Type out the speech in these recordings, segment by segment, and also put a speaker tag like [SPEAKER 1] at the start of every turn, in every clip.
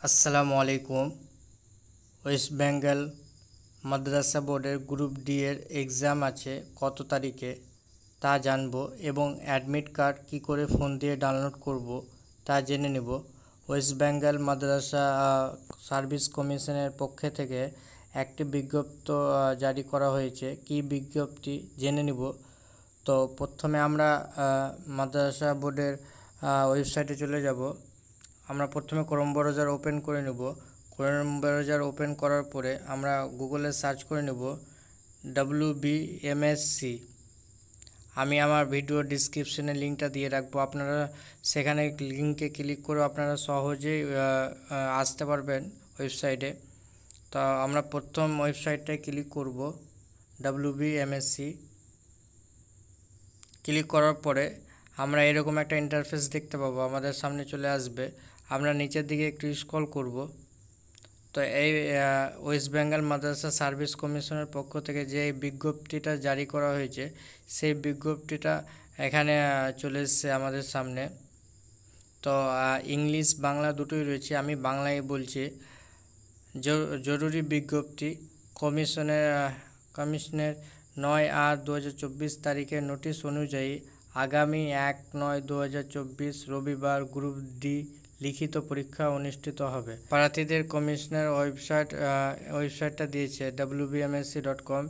[SPEAKER 1] আসসালামু আলাইকুম। ওয়েস্ট বেঙ্গল মাদ্রাসা বোর্ডের গ্রুপ ডি এর এক্সাম আছে কত তারিখে তা জানবো এবং অ্যাডমিট কার্ড কী করে ফোন দিয়ে ডাউনলোড করব তা জেনে নেব। ওয়েস্ট বেঙ্গল মাদ্রাসা সার্ভিস কমিশনের পক্ষ থেকে একটি বিজ্ঞপ্তি জারি করা হয়েছে। কী বিজ্ঞপ্তি জেনে নিব। তো প্রথমে আমরা মাদ্রাসা বোর্ডের ওয়েবসাইটে চলে যাব। আমরা প্রথমে ক্রোম ব্রাউজার ওপেন করে নেব। ক্রোম ব্রাউজার ওপেন করার পরে আমরা গুগলে সার্চ করে নেব WBMSC। আমি আমার ভিডিও ডিসক্রিপশনে লিঙ্কটা দিয়ে রাখবো, আপনারা সেখানে লিঙ্কে ক্লিক করে আপনারা সহজেই আসতে পারবেন ওয়েবসাইটে। তো আমরা প্রথম ওয়েবসাইটটায় ক্লিক করব, WBMSC। ক্লিক করার পরে আমরা এরকম একটা ইন্টারফেস দেখতে পাবো, আমাদের সামনে চলে আসবে। আমরা নিচের দিকে একটু স্ক্রল করব। তো এই ওয়েস্ট বেঙ্গল মাদ্রাসা সার্ভিস কমিশনের পক্ষ থেকে যে বিজ্ঞপ্তিটা জারি করা হয়েছে সেই বিজ্ঞপ্তিটা এখানে চলে এসেছে আমাদের সামনে। তো ইংলিশ বাংলা দুটোই রয়েছে, আমি বাংলায় বলছি। জরুরি বিজ্ঞপ্তি কমিশনের 9/8/2024 তারিখের নোটিশ অনুযায়ী আগামী 1/9/2024 রবিবার গ্রুপ ডি লিখিত পরীক্ষা অনুষ্ঠিত হবে। প্রার্থীদের কমিশনের ওয়েবসাইটটা দিয়েছে wbmsc.com।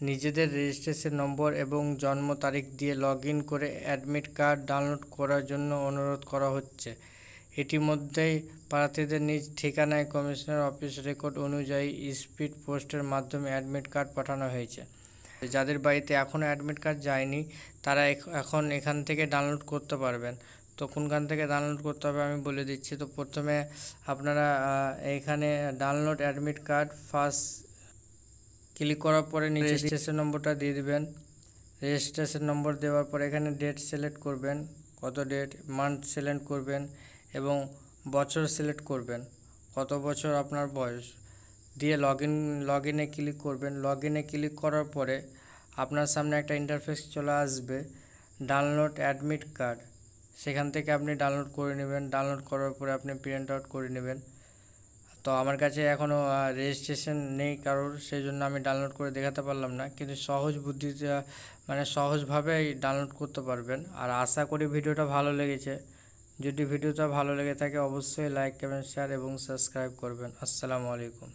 [SPEAKER 1] নিজেদের রেজিস্ট্রেশন নম্বর এবং জন্ম তারিখ দিয়ে লগ ইন করে অ্যাডমিট কার্ড ডাউনলোড করার জন্য অনুরোধ করা হচ্ছে। ইতিমধ্যেই প্রার্থীদের নিজ ঠিকানায় কমিশনের অফিস রেকর্ড অনুযায়ী স্পিড পোস্টের মাধ্যমে অ্যাডমিট কার্ড পাঠানো হয়েছে। যাদের বাড়িতে এখনও অ্যাডমিট কার্ড যায়নি তারা এখন এখান থেকে ডাউনলোড করতে পারবেন। তো কোনখান থেকে ডাউনলোড করতে হবে আমি বলে দিচ্ছি। তো প্রথমে আপনারা এখানে download admit card first click করার পরে নিচে রেজিস্ট্রেশন নম্বরটা দিয়ে দিবেন। রেজিস্ট্রেশন নম্বর দেওয়ার পরে এখানে ডেট সিলেক্ট করবেন, কত ডেট, মান্থ সিলেক্ট করবেন এবং বছর সিলেক্ট করবেন, কত বছর আপনার বয়স দিয়ে লগ ইনে ক্লিক করবেন। লগ ইনে ক্লিক করার পরে আপনার সামনে একটা ইন্টারফেস চলে আসবে, ডাউনলোড অ্যাডমিট কার্ড। সেখান থেকে আপনি ডাউনলোড করে নেবেন। ডাউনলোড করার পরে আপনি প্রিন্ট আউট করে নেবেন। তো আমার কাছে এখনও রেজিস্ট্রেশন নেই কারোর, সেই জন্য আমি ডাউনলোড করে দেখাতে পারলাম না, কিন্তু সহজ বুদ্ধিতে সহজভাবেই ডাউনলোড করতে পারবেন। আর আশা করি ভিডিওটা ভালো লেগেছে। যদি ভিডিওটা ভালো লেগে থাকে অবশ্যই লাইক, কমেন্ট, শেয়ার এবং সাবস্ক্রাইব করবেন। আসসালামু আলাইকুম।